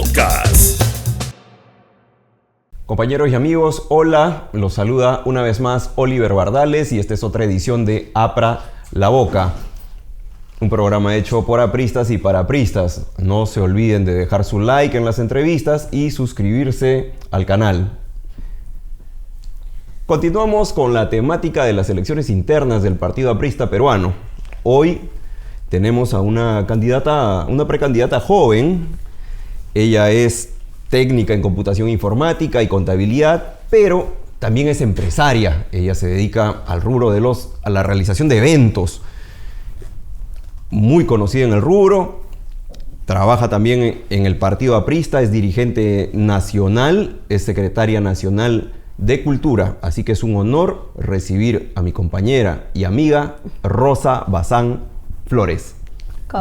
Podcast. Compañeros y amigos, hola, los saluda una vez más Oliver Bardales y esta es otra edición de Apra la Boca, un programa hecho por apristas y para apristas. No se olviden de dejar su like en las entrevistas y suscribirse al canal. Continuamos con la temática de las elecciones internas del Partido Aprista Peruano. Hoy tenemos a una precandidata joven. Ella es técnica en computación informática y contabilidad, pero también es empresaria. Ella se dedica al rubro a la realización de eventos. Muy conocida en el rubro. Trabaja también en el Partido Aprista, es dirigente nacional, es secretaria nacional de Cultura. Así que es un honor recibir a mi compañera y amiga Rosa Bazán Flores.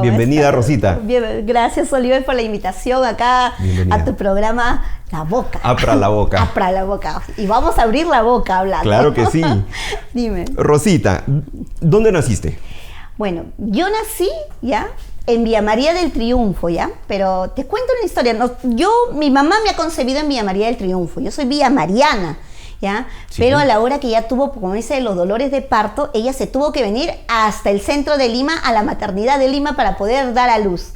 Bienvenida, Rosita. Bien, gracias, Oliver, por la invitación acá. Bienvenida a tu programa La Boca. Apra la Boca. Apra la Boca. Y vamos a abrir la boca hablando. Claro que sí. Dime. Rosita, ¿dónde naciste? Bueno, yo nací ya en Villa María del Triunfo, ¿ya? Pero te cuento una historia. Mi mamá me ha concebido en Villa María del Triunfo. Yo soy villamariana, ¿ya? Sí. Pero a la hora que ya tuvo, como dice, los dolores de parto, ella se tuvo que venir hasta el centro de Lima, a la maternidad de Lima, para poder dar a luz.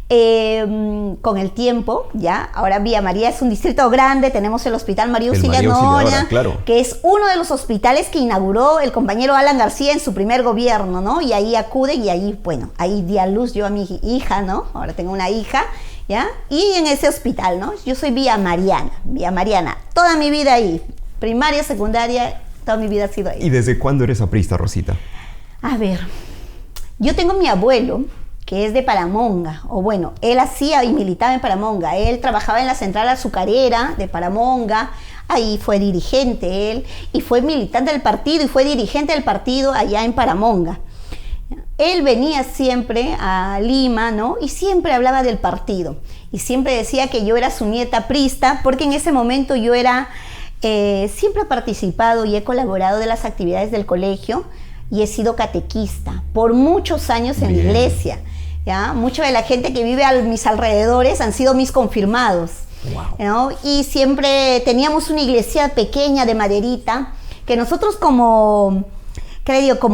Con el tiempo, ya, ahora Villa María es un distrito grande, tenemos el Hospital María Auxiliadora, claro, que es uno de los hospitales que inauguró el compañero Alan García en su primer gobierno, ¿no? Y ahí acude y ahí, bueno, ahí di a luz yo a mi hija, ¿no? Ahora tengo una hija, ¿ya? Y en ese hospital, ¿no? Yo soy villamariana, toda mi vida ahí, primaria, secundaria, toda mi vida ha sido ahí. ¿Y desde cuándo eres aprista, Rosita? A ver, yo tengo mi abuelo, que es de Paramonga, o bueno, él hacía y militaba en Paramonga, él trabajaba en la central azucarera de Paramonga, ahí fue dirigente él, y fue militante del partido, y fue dirigente del partido allá en Paramonga. Él venía siempre a Lima, ¿no? Y siempre hablaba del partido, y siempre decía que yo era su nieta aprista, porque en ese momento yo era, siempre he participado y he colaborado de las actividades del colegio, y he sido catequista por muchos años en la iglesia. ¿Ya? Mucha de la gente que vive a mis alrededores han sido mis confirmados. Wow. ¿No? Y siempre teníamos una iglesia pequeña de maderita, que nosotros como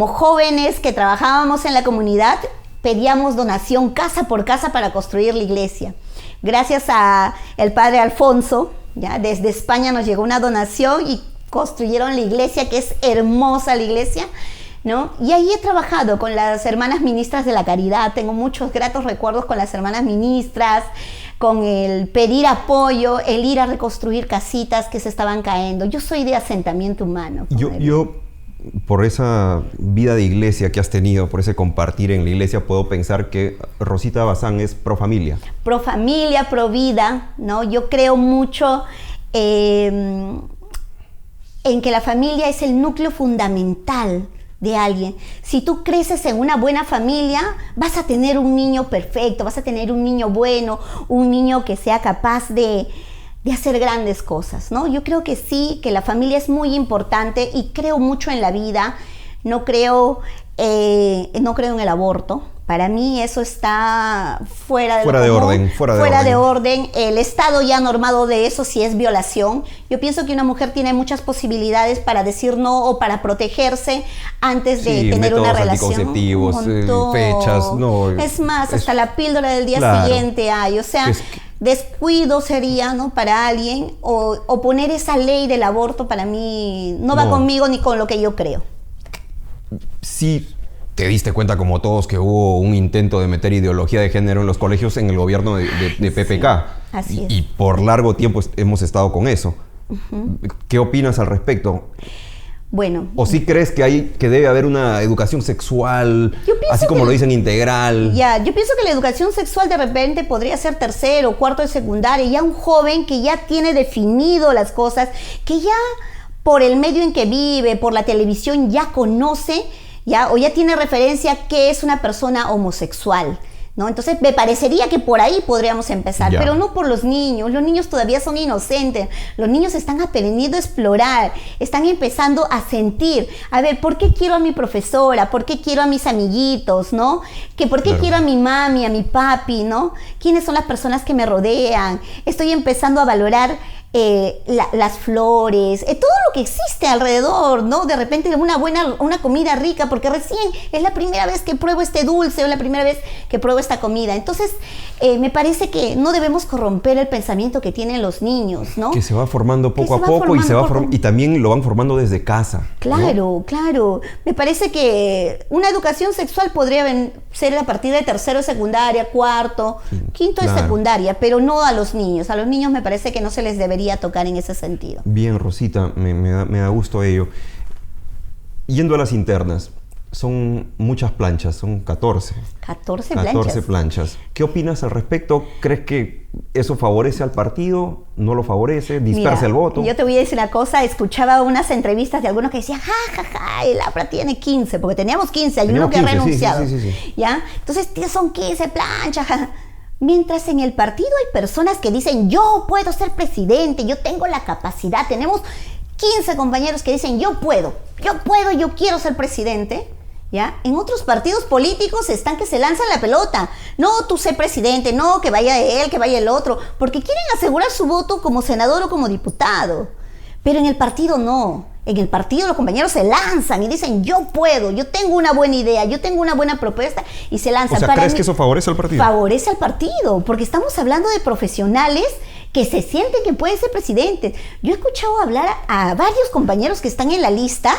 jóvenes que trabajábamos en la comunidad, pedíamos donación casa por casa para construir la iglesia. Gracias a el padre Alfonso, ¿ya? Desde España nos llegó una donación y construyeron la iglesia, que es hermosa la iglesia, ¿no? Y ahí he trabajado con las hermanas ministras de la caridad, tengo muchos gratos recuerdos con las hermanas ministras, con el pedir apoyo, el ir a reconstruir casitas que se estaban cayendo. Yo soy de asentamiento humano. Yo, por esa vida de iglesia que has tenido, por ese compartir en la iglesia, puedo pensar que Rosita Bazán es pro familia. Pro familia, pro vida, ¿no? Yo creo mucho en que la familia es el núcleo fundamental de alguien. Si tú creces en una buena familia, vas a tener un niño perfecto, vas a tener un niño bueno, un niño que sea capaz de hacer grandes cosas, ¿no? Yo creo que sí, que la familia es muy importante y creo mucho en la vida. No creo en el aborto. Para mí eso está fuera de orden. El Estado ya ha normado de eso si es violación. Yo pienso que una mujer tiene muchas posibilidades para decir no o para protegerse antes de tener una relación. Anticonceptivos, fechas, no. Es más, hasta la píldora del día siguiente hay. O sea, descuido sería, ¿no? Para alguien, o poner esa ley del aborto para mí no va conmigo ni con lo que yo creo. Sí. Te diste cuenta, como todos, que hubo un intento de meter ideología de género en los colegios en el gobierno de PPK. Sí, así es. Y por largo tiempo hemos estado con eso. Uh-huh. ¿Qué opinas al respecto? Bueno. ¿O sí crees que debe haber una educación sexual, así como lo dicen, integral? Yo pienso que la educación sexual de repente podría ser tercero o cuarto de secundaria. Ya un joven que ya tiene definido las cosas, que ya por el medio en que vive, por la televisión, ya conoce, o ya tiene referencia qué es una persona homosexual, ¿no? Entonces me parecería que por ahí podríamos empezar, Ya. pero no por los niños todavía son inocentes, los niños están aprendiendo a explorar, están empezando a sentir, a ver, ¿por qué quiero a mi profesora? ¿Por qué quiero a mis amiguitos? ¿No? ¿Por qué Claro. quiero a mi mami, a mi papi? ¿No? ¿Quiénes son las personas que me rodean? Estoy empezando a valorar las flores, todo lo que existe alrededor, ¿no? De repente una comida rica, porque recién es la primera vez que pruebo este dulce o la primera vez que pruebo esta comida. Entonces, me parece que no debemos corromper el pensamiento que tienen los niños, ¿no? Que se va formando poco Que a se va poco formando y también lo van formando desde casa. ¿no? Claro, claro. Me parece que una educación sexual podría ser a partir de tercero de secundaria, cuarto, quinto de claro. secundaria, pero no a los niños. A los niños me parece que no se les debería tocar en ese sentido. Bien, Rosita, me da gusto ello. Yendo a las internas, son muchas planchas, son 14. 14 planchas. planchas. ¿Qué opinas al respecto? ¿Crees que eso favorece al partido? ¿No lo favorece? ¿Dispersa Mira, el voto? Yo te voy a decir una cosa, escuchaba unas entrevistas de algunos que decían, el APRA tiene 15, porque teníamos 15, hay uno que ha 15, sí, renunciado. sí. ¿Ya? Entonces son 15 planchas. Mientras en el partido hay personas que dicen, yo puedo ser presidente, yo tengo la capacidad, tenemos 15 compañeros que dicen, yo quiero ser presidente. ¿Ya? En otros partidos políticos están que se lanzan la pelota. No, tú sé presidente, no, que vaya él, que vaya el otro, porque quieren asegurar su voto como senador o como diputado. Pero en el partido no. En el partido los compañeros se lanzan y dicen, yo puedo, yo tengo una buena idea, yo tengo una buena propuesta, y se lanzan. O sea, ¿crees que eso favorece al partido? Favorece al partido, porque estamos hablando de profesionales que se sienten que pueden ser presidentes. Yo he escuchado hablar a varios compañeros que están en la lista,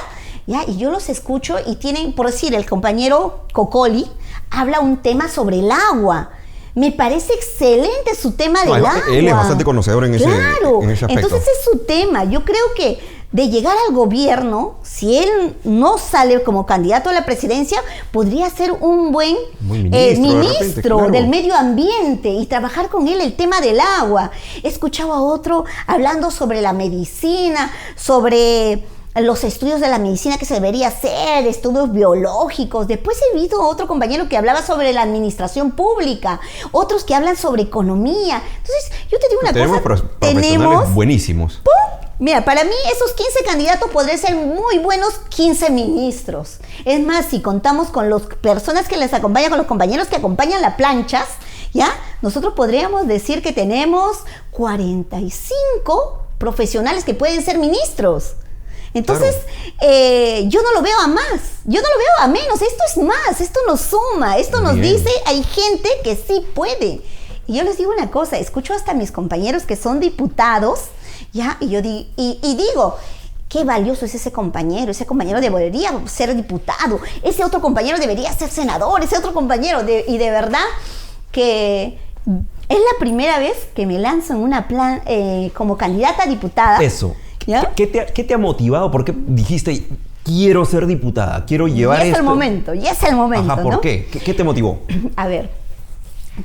¿ya? Y yo los escucho y tienen, por decir, el compañero Cocoli habla un tema sobre el agua. Me parece excelente su tema del agua. Él es bastante conocedor en ese aspecto. Entonces es su tema. Yo creo que de llegar al gobierno, si él no sale como candidato a la presidencia, podría ser un buen ministro claro. del medio ambiente y trabajar con él el tema del agua. He escuchado a otro hablando sobre la medicina, sobre los estudios de la medicina que se debería hacer, estudios biológicos. Después he visto a otro compañero que hablaba sobre la administración pública, otros que hablan sobre economía. Entonces, yo te digo una cosa. Tenemos buenísimos. Mira, para mí esos 15 candidatos podrían ser muy buenos 15 ministros. Es más, si contamos con las personas que les acompañan, con los compañeros que acompañan las planchas, ¿ya? Nosotros podríamos decir que tenemos 45 profesionales que pueden ser ministros. Entonces, claro. Yo no lo veo a más, yo no lo veo a menos, esto es más, esto nos suma, esto nos dice, hay gente que sí puede. Y yo les digo una cosa, escucho hasta a mis compañeros que son diputados, ¿ya? Y yo digo, qué valioso es ese compañero debería ser diputado, ese otro compañero debería ser senador, ese otro compañero, y de verdad que es la primera vez que me lanzo en una como candidata a diputada. Eso. ¿Qué te ha motivado? ¿Por qué dijiste, quiero ser diputada, quiero llevar esto? Ya es el momento. Ajá, ¿por ¿no? qué? ¿Qué te motivó? A ver,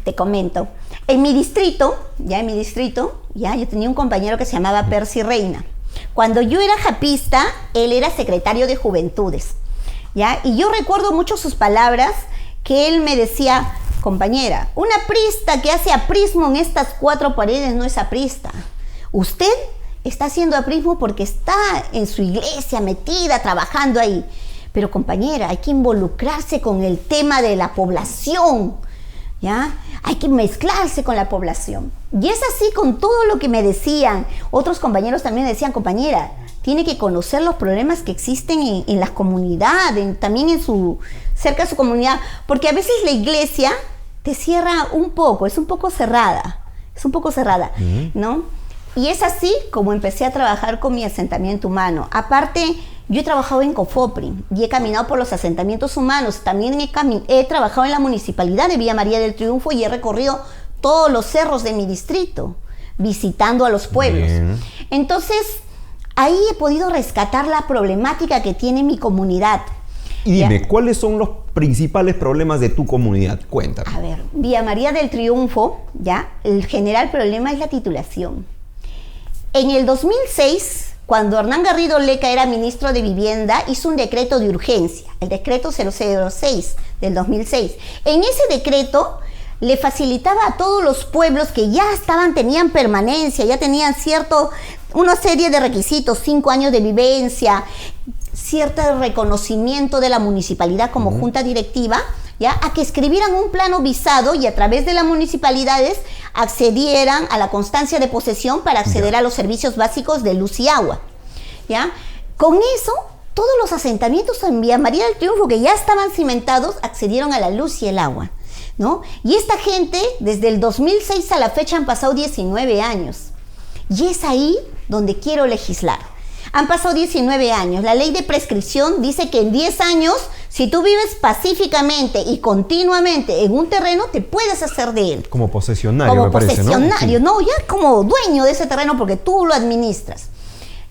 te comento. En mi distrito, yo tenía un compañero que se llamaba Percy Reina. Cuando yo era japista, él era secretario de Juventudes, ¿ya? Y yo recuerdo mucho sus palabras, que él me decía, compañera, una aprista que hace aprismo en estas 4 paredes no es aprista. Usted está haciendo aprismo porque está en su iglesia metida, trabajando ahí. Pero compañera, hay que involucrarse con el tema de la población, ¿ya? Hay que mezclarse con la población. Y es así con todo lo que me decían. Otros compañeros también decían, compañera, tiene que conocer los problemas que existen en las comunidades, también cerca de su comunidad, porque a veces la iglesia te cierra un poco, es un poco cerrada, ¿no? Y es así como empecé a trabajar con mi asentamiento humano. Aparte, yo he trabajado en COFOPRI y he caminado por los asentamientos humanos. También he trabajado en la municipalidad de Villa María del Triunfo y he recorrido todos los cerros de mi distrito, visitando a los pueblos. Bien. Entonces, ahí he podido rescatar la problemática que tiene mi comunidad. Y dime, ¿cuáles son los principales problemas de tu comunidad? Cuéntame. A ver, Villa María del Triunfo, el general problema es la titulación. En el 2006, cuando Hernán Garrido Leca era ministro de Vivienda, hizo un decreto de urgencia, el decreto 006 del 2006. En ese decreto le facilitaba a todos los pueblos que ya tenían permanencia, ya tenían una serie de requisitos, 5 años de vivencia, cierto reconocimiento de la municipalidad como junta directiva, ¿ya? A que escribieran un plano visado y a través de las municipalidades accedieran a la constancia de posesión para acceder a los servicios básicos de luz y agua, ¿ya? Con eso, todos los asentamientos en Villa María del Triunfo que ya estaban cimentados accedieron a la luz y el agua, ¿no? Y esta gente, desde el 2006 a la fecha han pasado 19 años. Y es ahí donde quiero legislar. Han pasado 19 años. La ley de prescripción dice que en 10 años, si tú vives pacíficamente y continuamente en un terreno, te puedes hacer de él. Como posesionario, como me parece, ¿no? posesionario, Sí. no, ya como dueño de ese terreno porque tú lo administras.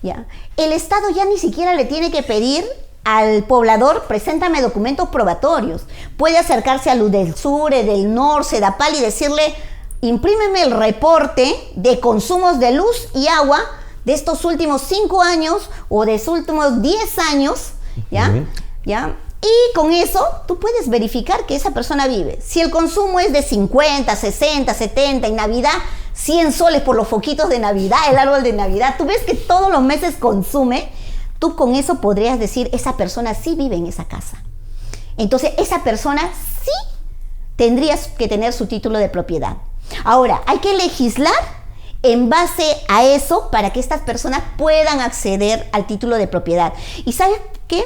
¿Ya? El Estado ya ni siquiera le tiene que pedir al poblador, preséntame documentos probatorios. Puede acercarse a Luz del Sur, del Norte, Sedapal y decirle, imprímeme el reporte de consumos de luz y agua de estos últimos 5 años o de estos últimos 10 años, ¿ya? ¿Ya? Y con eso tú puedes verificar que esa persona vive. Si el consumo es de 50, 60, 70, en Navidad, 100 soles por los foquitos de Navidad, el árbol de Navidad, tú ves que todos los meses consume, tú con eso podrías decir, esa persona sí vive en esa casa. Entonces, esa persona sí tendrías que tener su título de propiedad. Ahora, hay que legislar en base a eso para que estas personas puedan acceder al título de propiedad. ¿Y sabes qué?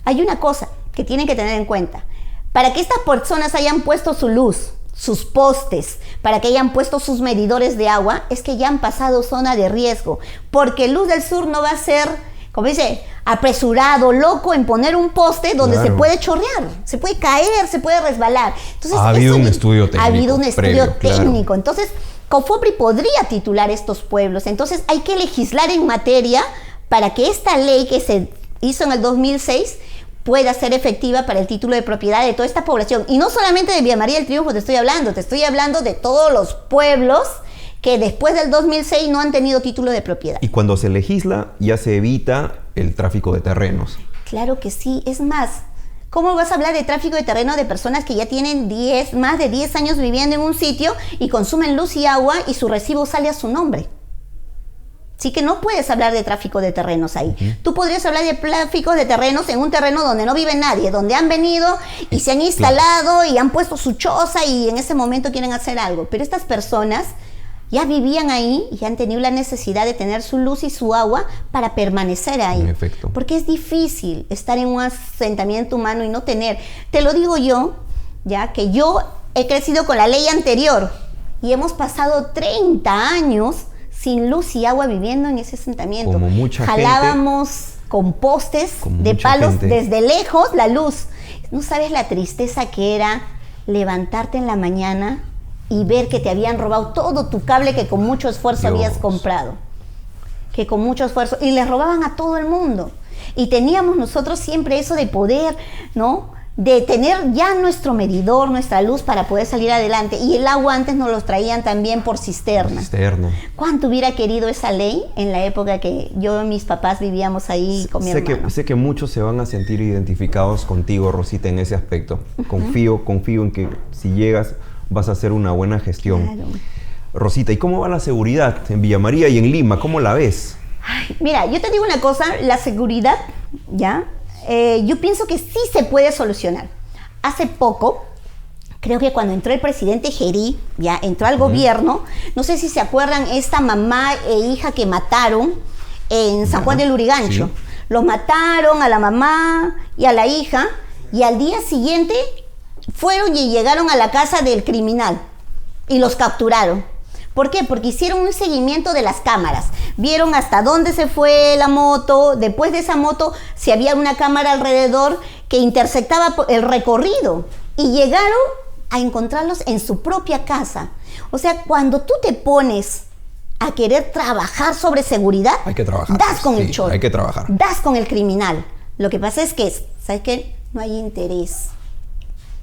Hay una cosa que tienen que tener en cuenta. Para que estas personas hayan puesto su luz, sus postes, para que hayan puesto sus medidores de agua, es que ya han pasado zona de riesgo. Porque Luz del Sur no va a ser, como dice, apresurado, loco en poner un poste donde se puede chorrear, se puede caer, se puede resbalar. Entonces, ha habido un estudio técnico. Ha habido un estudio técnico. Claro. Entonces, COFOPRI podría titular estos pueblos. Entonces, hay que legislar en materia para que esta ley que se hizo en el 2006 pueda ser efectiva para el título de propiedad de toda esta población. Y no solamente de Villa María del Triunfo te estoy hablando de todos los pueblos que después del 2006 no han tenido título de propiedad. Y cuando se legisla, ya se evita el tráfico de terrenos. Claro que sí. Es más, ¿cómo vas a hablar de tráfico de terreno de personas que ya tienen más de 10 años viviendo en un sitio y consumen luz y agua y su recibo sale a su nombre? Sí que no puedes hablar de tráfico de terrenos ahí. Tú podrías hablar de tráfico de terrenos en un terreno donde no vive nadie, donde han venido y se han instalado y han puesto su choza y en ese momento quieren hacer algo. Pero estas personas ya vivían ahí y han tenido la necesidad de tener su luz y su agua para permanecer ahí. En efecto. Porque es difícil estar en un asentamiento humano y no tener. Te lo digo yo, ya que yo he crecido con la ley anterior y hemos pasado 30 años sin luz y agua viviendo en ese asentamiento. Como mucha Jalábamos con postes de palos desde lejos la luz. No sabes la tristeza que era levantarte en la mañana y ver que te habían robado todo tu cable que con mucho esfuerzo habías comprado. Que con mucho esfuerzo. Y les robaban a todo el mundo. Y teníamos nosotros siempre eso de poder, ¿no? De tener ya nuestro medidor, nuestra luz para poder salir adelante. Y el agua antes nos los traían también por cisterna. ¿Cuánto hubiera querido esa ley en la época que yo y mis papás vivíamos ahí con mi hermano? Sé que muchos se van a sentir identificados contigo, Rosita, en ese aspecto. Confío en que si llegas vas a hacer una buena gestión. Claro. Rosita, ¿y cómo va la seguridad en Villa María y en Lima? ¿Cómo la ves? Ay, mira, yo te digo una cosa, la seguridad, ¿ya? Yo pienso que sí se puede solucionar. Hace poco, creo que cuando entró el presidente Gerí, ya entró al gobierno, no sé si se acuerdan, esta mamá e hija que mataron en San Juan del Lurigancho. Sí. Los mataron a la mamá y a la hija, y al día siguiente fueron y llegaron a la casa del criminal y los capturaron. ¿Por qué? Porque hicieron un seguimiento de las cámaras. Vieron hasta dónde se fue la moto. Después de esa moto, si había una cámara alrededor que interceptaba el recorrido. Y llegaron a encontrarlos en su propia casa. O sea, cuando tú te pones a querer trabajar sobre seguridad, hay que trabajar. Das con el choro. Hay que trabajar. Das con el criminal. Lo que pasa es que, ¿sabes qué? No hay interés.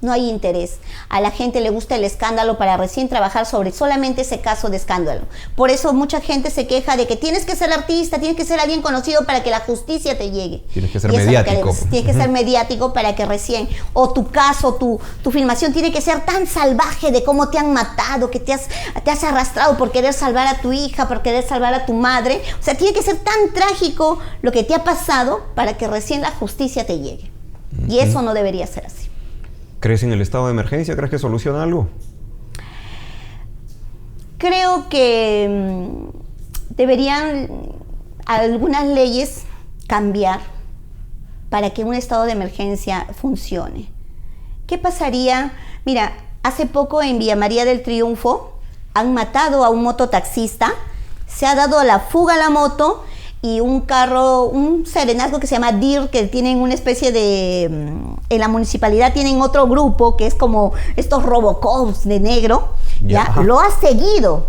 no hay interés. A la gente le gusta el escándalo para recién trabajar sobre solamente ese caso de escándalo. Por eso mucha gente se queja de que tienes que ser artista, tienes que ser alguien conocido para que la justicia te llegue. Tienes que ser mediático. Tienes que ser mediático para que recién, o tu caso, tu filmación tiene que ser tan salvaje de cómo te han matado, que te has arrastrado por querer salvar a tu hija, por querer salvar a tu madre. O sea, tiene que ser tan trágico lo que te ha pasado para que recién la justicia te llegue. Y eso no debería ser así. ¿Crees en el estado de emergencia? ¿Crees que soluciona algo? Creo que deberían algunas leyes cambiar para que un estado de emergencia funcione. ¿Qué pasaría? Mira, hace poco en Villa María del Triunfo han matado a un mototaxista, se ha dado a la fuga la moto y un carro, un serenazgo que se llama DIR, que tienen una especie de... En la municipalidad tienen otro grupo que es como estos Robocops de negro, ¿ya? Lo ha seguido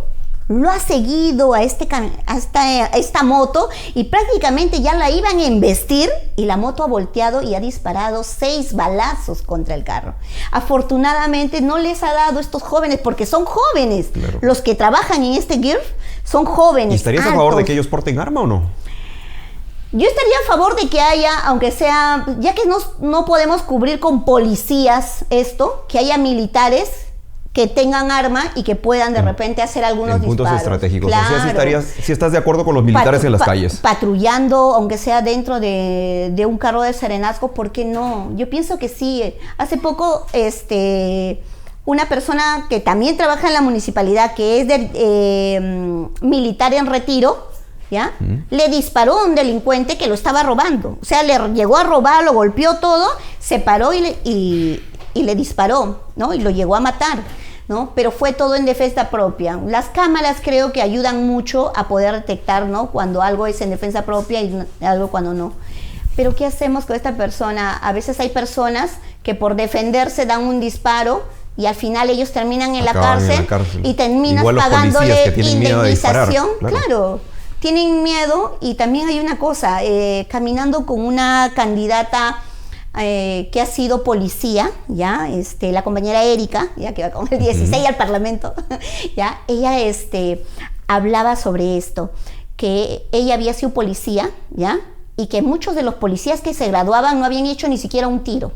a esta moto y prácticamente ya la iban a embestir y la moto ha volteado y ha disparado 6 balazos contra el carro. Afortunadamente no les ha dado a estos jóvenes, porque son jóvenes, claro. Los que trabajan en este GIR son jóvenes. ¿Y estarías altos. A favor de que ellos porten arma o no? Yo estaría a favor de que haya, aunque sea, ya que no podemos cubrir con policías esto, que haya militares que tengan arma y que puedan de repente hacer algunos disparos. Puntos estratégicos. Claro. O sea, si estás de acuerdo con los militares en las calles. Patrullando, aunque sea dentro de un carro de serenazgo, ¿por qué no? Yo pienso que sí. Hace poco, una persona que también trabaja en la municipalidad, que es militar en retiro, ¿ya? Le disparó a un delincuente que lo estaba robando. O sea, le llegó a robar, lo golpeó todo, se paró y le disparó, ¿no? Y lo llegó a matar, ¿no? Pero fue todo en defensa propia. Las cámaras creo que ayudan mucho a poder detectar, ¿no? Cuando algo es en defensa propia y algo cuando no. Pero ¿qué hacemos con esta persona? A veces hay personas que por defenderse dan un disparo y al final ellos terminan en la cárcel y terminas pagándole indemnización. Claro, tienen miedo. Y también hay una cosa, caminando con una candidata que ha sido policía, ya, la compañera Erika, ya que va con el 16 al Parlamento, ya, ella hablaba sobre esto, que ella había sido policía, ya, y que muchos de los policías que se graduaban no habían hecho ni siquiera un tiro.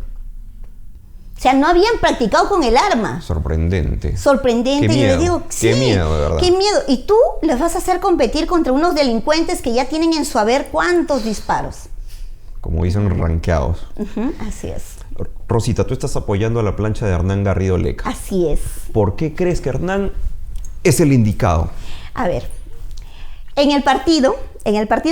O sea, no habían practicado con el arma. Sorprendente. Qué miedo. Y yo le digo, sí, qué miedo, de verdad. Qué miedo. Y tú les vas a hacer competir contra unos delincuentes que ya tienen en su haber cuántos disparos. Como dicen, ranqueados. Así es. Rosita, tú estás apoyando a la plancha de Hernán Garrido Leca. Así es. ¿Por qué crees que Hernán es el indicado? A ver, en el partido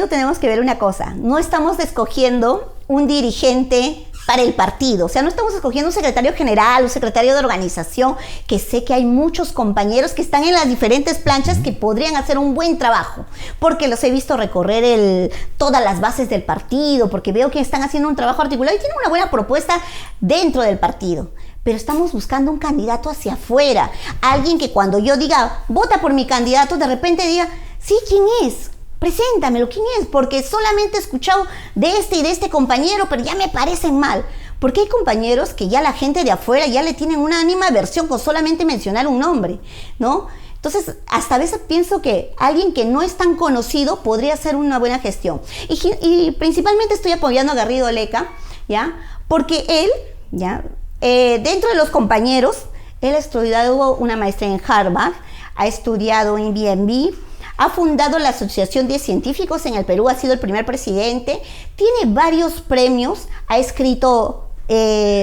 tenemos que ver una cosa. No estamos escogiendo un dirigente para el partido. O sea, no estamos escogiendo un secretario general, un secretario de organización, que sé que hay muchos compañeros que están en las diferentes planchas que podrían hacer un buen trabajo, porque los he visto recorrer todas las bases del partido, porque veo que están haciendo un trabajo articulado y tienen una buena propuesta dentro del partido. Pero estamos buscando un candidato hacia afuera, alguien que cuando yo diga, vota por mi candidato, de repente diga, sí, ¿quién es? Preséntamelo, ¿quién es? Porque solamente he escuchado de este y de este compañero, pero ya me parecen mal. Porque hay compañeros que ya la gente de afuera ya le tienen una animadversión con solamente mencionar un nombre, ¿no? Entonces, hasta a veces pienso que alguien que no es tan conocido podría hacer una buena gestión. Y principalmente estoy apoyando a Garrido Leca, ¿ya? Porque él, ¿ya? Dentro de los compañeros, él ha estudiado una maestría en Harvard, ha estudiado en BNB, ha fundado la Asociación de Científicos en el Perú, ha sido el primer presidente, tiene varios premios, ha escrito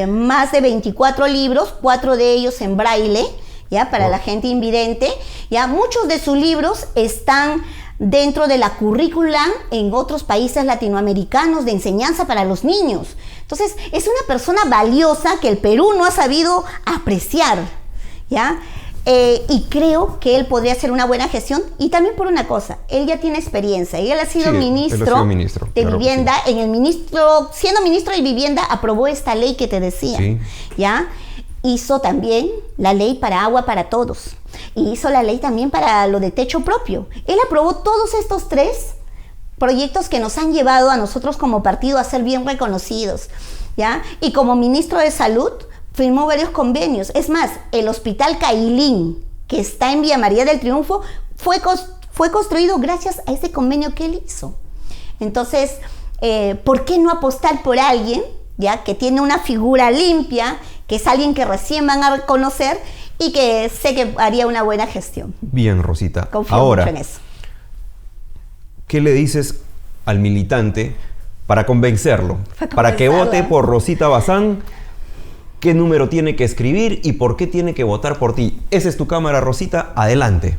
más de 24 libros, 4 de ellos en braille, ¿ya? Para la gente invidente, ¿ya? Muchos de sus libros están dentro de la currícula en otros países latinoamericanos de enseñanza para los niños. Entonces, es una persona valiosa que el Perú no ha sabido apreciar, ¿ya? Y creo que él podría hacer una buena gestión. Y también por una cosa, él ya tiene experiencia. Él ha sido ministro de Vivienda. Sí. Siendo ministro de Vivienda, aprobó esta ley que te decía. Sí. ¿Ya? Hizo también la ley para agua para todos. Y hizo la ley también para lo de techo propio. Él aprobó todos estos 3 proyectos que nos han llevado a nosotros como partido a ser bien reconocidos, ¿ya? Y como ministro de Salud, firmó varios convenios. Es más, el Hospital Cailín, que está en Villa María del Triunfo, fue construido gracias a ese convenio que él hizo. Entonces, ¿por qué no apostar por alguien, ya, que tiene una figura limpia, que es alguien que recién van a conocer y que sé que haría una buena gestión? Bien, Rosita. Confío Ahora, mucho en eso. ¿qué le dices al militante para convencerlo? Para que convencerlo. vote por Rosita Bazán, ¿qué número tiene que escribir y por qué tiene que votar por ti? Esa es tu cámara, Rosita. Adelante.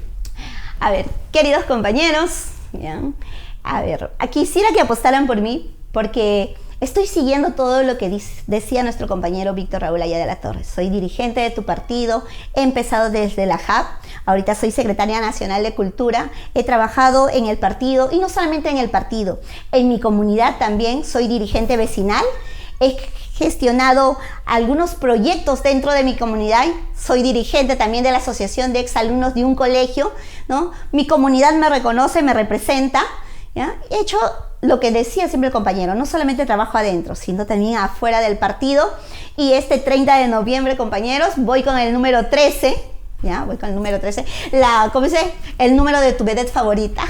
A ver, queridos compañeros, ¿ya? A ver, quisiera que apostaran por mí porque estoy siguiendo todo lo que decía nuestro compañero Víctor Raúl Aya de la Torre. Soy dirigente de tu partido, he empezado desde la JAP, ahorita soy secretaria nacional de Cultura, he trabajado en el partido y no solamente en el partido, en mi comunidad también soy dirigente vecinal, he gestionado algunos proyectos dentro de mi comunidad, soy dirigente también de la asociación de exalumnos de un colegio, ¿no? Mi comunidad me reconoce, me representa, ¿ya? He hecho lo que decía siempre el compañero, no solamente trabajo adentro, sino también afuera del partido. Y este 30 de noviembre, compañeros, voy con el número 13, ¿ya? Voy con el número 13, ¿cómo dice? El número de tu vedette favorita.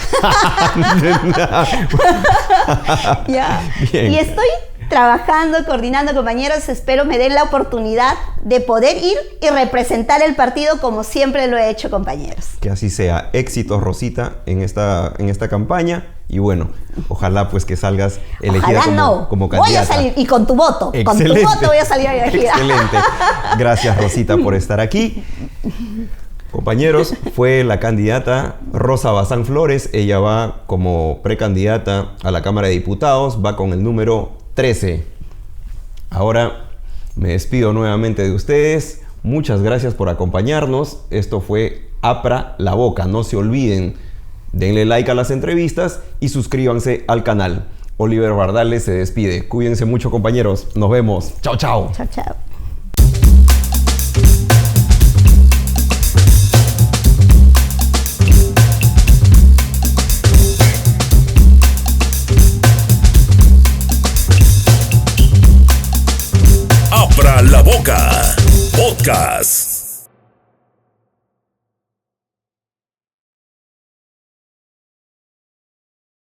¿Ya? Bien. Y estoy trabajando, coordinando, compañeros, espero me den la oportunidad de poder ir y representar el partido como siempre lo he hecho, compañeros. Que así sea. Éxitos, Rosita, en esta campaña. Y bueno, ojalá pues que salgas elegida como candidata. Voy a salir, y con tu voto. Excelente. Con tu voto voy a salir elegida. Excelente. Gracias, Rosita, por estar aquí. Compañeros, fue la candidata Rosa Bazán Flores. Ella va como precandidata a la Cámara de Diputados. Va con el número 13. Ahora me despido nuevamente de ustedes. Muchas gracias por acompañarnos. Esto fue Abra la Boca. No se olviden, denle like a las entrevistas y suscríbanse al canal. Oliver Bardales se despide. Cuídense mucho, compañeros. Nos vemos. Chao, chao. Chao, chao. Abra la Boca Podcast.